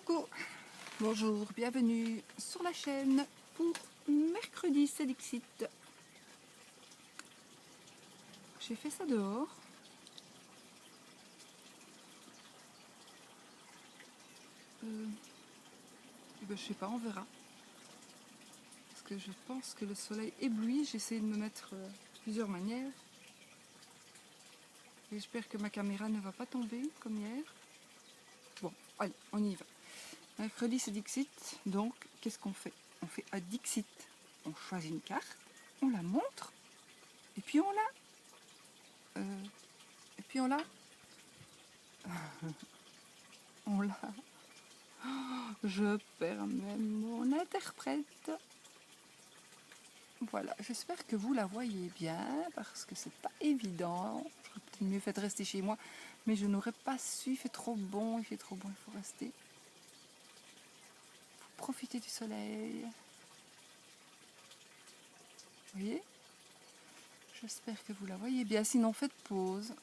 Coucou, bonjour, bienvenue sur la chaîne pour mercredi, c'est Dixit. J'ai fait ça dehors. Je sais pas, on verra. Parce que je pense que le soleil éblouit. J'ai essayé de me mettre de plusieurs manières. J'espère que ma caméra ne va pas tomber comme hier. Bon, allez, on y va. Mercredi, c'est Dixit. Donc, qu'est-ce qu'on fait? On fait à Dixit. On choisit une carte, on la montre, et puis on la... et puis on la... on la... Je perds même mon interprète. Voilà, j'espère que vous la voyez bien, parce que c'est pas évident. J'aurais peut-être mieux fait de rester chez moi, mais je n'aurais pas su, il fait trop bon, il faut rester. Il faut profiter du soleil. Vous voyez? J'espère que vous la voyez bien, sinon faites pause.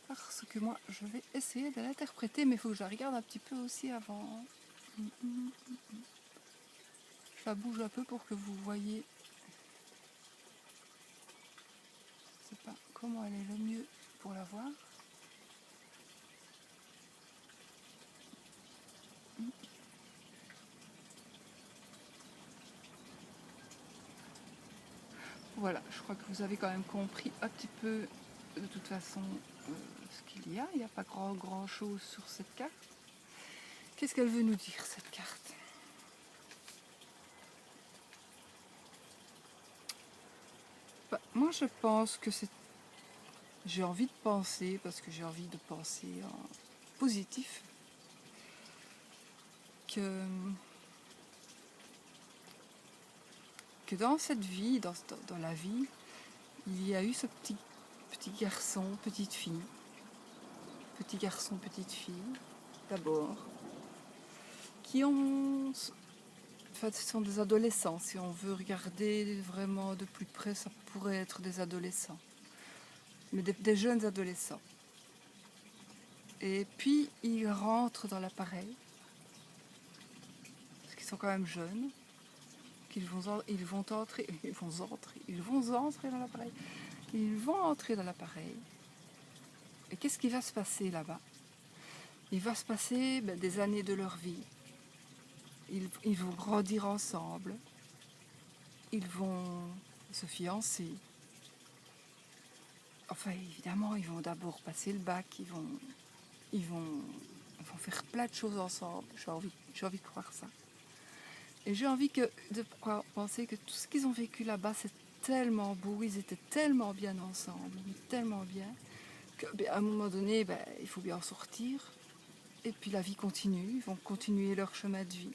Parce que moi, je vais essayer de l'interpréter, mais il faut que je la regarde un petit peu aussi avant. Je la bouge un peu pour que vous voyez. Je sais pas comment elle est le mieux pour la voir. Voilà, je crois que vous avez quand même compris un petit peu, de toute façon, ce qu'il y a. Il n'y a pas grand chose sur cette carte. Qu'est-ce qu'elle veut nous dire, cette carte? Bah, moi, je pense que c'est... J'ai envie de penser, parce que j'ai envie de penser en positif, que dans cette vie, dans la vie, il y a eu ce petit garçon, petite fille. Petit garçon, petite fille, d'abord, qui ont... Enfin, ce sont des adolescents. Si on veut regarder vraiment de plus près, ça pourrait être des adolescents. Mais des jeunes adolescents. Et puis, ils rentrent dans l'appareil. Parce qu'ils sont quand même jeunes. Ils vont entrer dans l'appareil. Ils vont entrer dans l'appareil. Et qu'est-ce qui va se passer là-bas? Il va se passer des années de leur vie. Ils vont grandir ensemble. Ils vont se fiancer. Enfin, évidemment, ils vont d'abord passer le bac. Ils vont faire plein de choses ensemble. J'ai envie de croire ça. Et j'ai envie de penser que tout ce qu'ils ont vécu là-bas, c'est tellement beau. Ils étaient tellement bien ensemble, tellement bien, qu'à un moment donné, il faut bien en sortir. Et puis la vie continue. Ils vont continuer leur chemin de vie.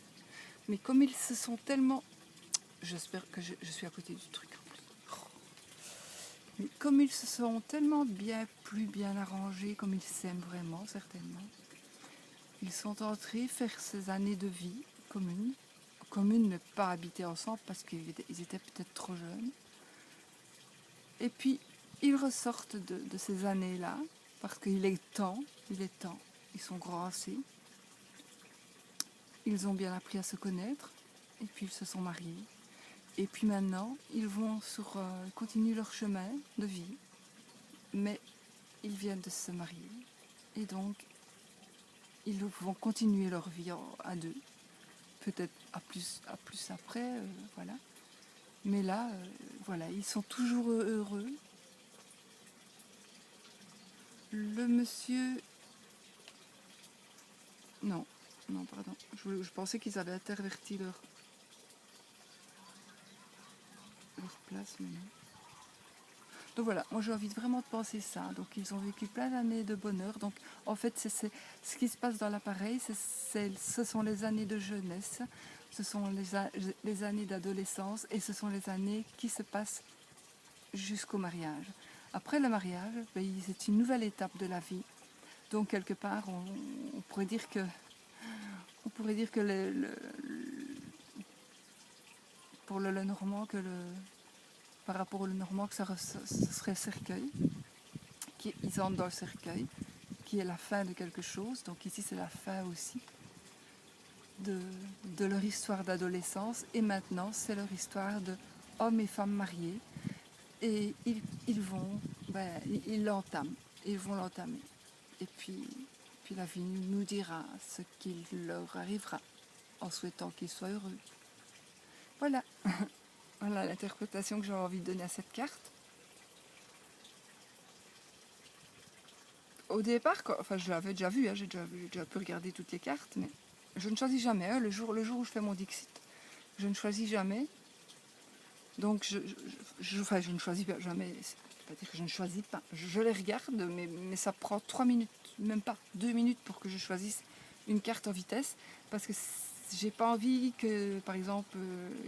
Mais comme ils se sont tellement... J'espère que je suis à côté du truc. Mais comme ils se sont tellement plus bien arrangés, comme ils s'aiment vraiment, certainement, ils sont entrés faire ces années de vie communes, mais pas habiter ensemble parce qu'ils étaient peut-être trop jeunes. Et puis, ils ressortent de ces années-là, parce qu'il est temps, ils sont grands assez. Ils ont bien appris à se connaître, et puis ils se sont mariés. Et puis maintenant, ils vont continuer leur chemin de vie, mais ils viennent de se marier. Et donc, ils vont continuer leur vie à deux. Peut-être à plus après, voilà. Mais là, voilà, ils sont toujours heureux. Le monsieur... Non, pardon. Je pensais qu'ils avaient interverti leur place, mais non. Donc voilà, moi j'ai envie vraiment de penser ça. Donc ils ont vécu plein d'années de bonheur. Donc en fait, c'est ce qui se passe dans l'appareil, ce sont les années de jeunesse, ce sont les années d'adolescence et ce sont les années qui se passent jusqu'au mariage. Après le mariage, c'est une nouvelle étape de la vie. Donc quelque part, on pourrait dire que pour le Normand, par rapport au Normand, que ce serait le cercueil, qu'ils entrent dans le cercueil, qui est la fin de quelque chose. Donc ici c'est la fin aussi de leur histoire d'adolescence. Et maintenant c'est leur histoire de hommes et femmes mariés. Et ils vont, ils l'entament, ils vont l'entamer. Et puis la vie nous dira ce qu'il leur arrivera, en souhaitant qu'ils soient heureux. Voilà, voilà l'interprétation que j'ai envie de donner à cette carte. Au départ, enfin je l'avais déjà vu, hein, j'ai déjà pu regarder toutes les cartes, mais je ne choisis jamais. Hein, le jour où je fais mon Dixit, je ne choisis jamais. Donc je ne choisis pas jamais, c'est-à-dire que je ne choisis pas. Je les regarde, mais ça prend 3 minutes, même pas 2 minutes pour que je choisisse une carte en vitesse, parce que j'ai pas envie que, par exemple,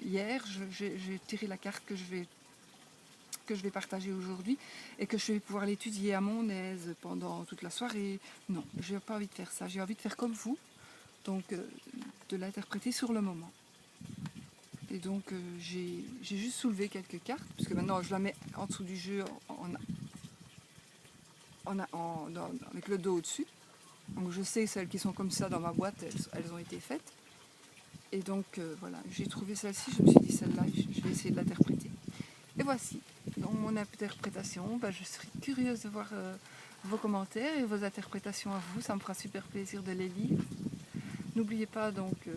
hier, j'ai tiré la carte que je vais partager aujourd'hui et que je vais pouvoir l'étudier à mon aise pendant toute la soirée. Non, j'ai pas envie de faire ça. J'ai envie de faire comme vous, donc de l'interpréter sur le moment. Et donc j'ai juste soulevé quelques cartes, parce que maintenant je la mets en dessous du jeu avec le dos au-dessus. Donc je sais celles qui sont comme ça dans ma boîte, elles ont été faites. Et donc voilà, j'ai trouvé celle-ci, je me suis dit celle-là, je vais essayer de l'interpréter. Et voici, dans mon interprétation, je serai curieuse de voir vos commentaires et vos interprétations à vous, ça me fera super plaisir de les lire. N'oubliez pas donc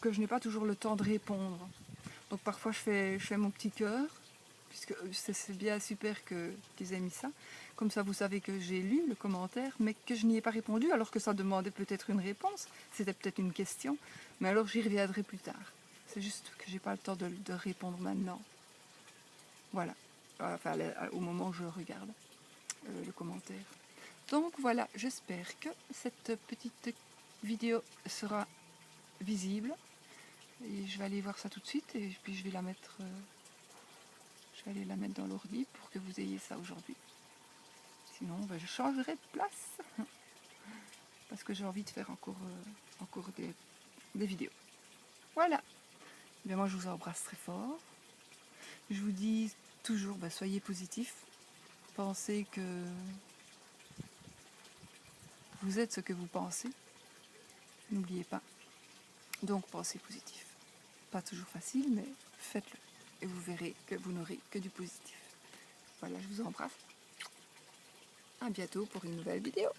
que je n'ai pas toujours le temps de répondre. Donc parfois je fais mon petit cœur, puisque c'est bien super qu'ils aient mis ça. Comme ça vous savez que j'ai lu le commentaire, mais que je n'y ai pas répondu, alors que ça demandait peut-être une réponse, c'était peut-être une question, mais alors j'y reviendrai plus tard. C'est juste que j'ai pas le temps de répondre maintenant. Voilà, enfin au moment où je regarde le commentaire. Donc voilà, j'espère que cette petite vidéo sera visible. Et je vais aller voir ça tout de suite et puis je vais aller la mettre dans l'ordi pour que vous ayez ça aujourd'hui. Sinon, je changerai de place parce que j'ai envie de faire encore des vidéos. Voilà. Bien, moi, je vous embrasse très fort. Je vous dis toujours, soyez positifs. Pensez que vous êtes ce que vous pensez. N'oubliez pas. Donc, pensez positif. Pas toujours facile, mais faites-le. Et vous verrez que vous n'aurez que du positif. Voilà, je vous embrasse. À bientôt pour une nouvelle vidéo.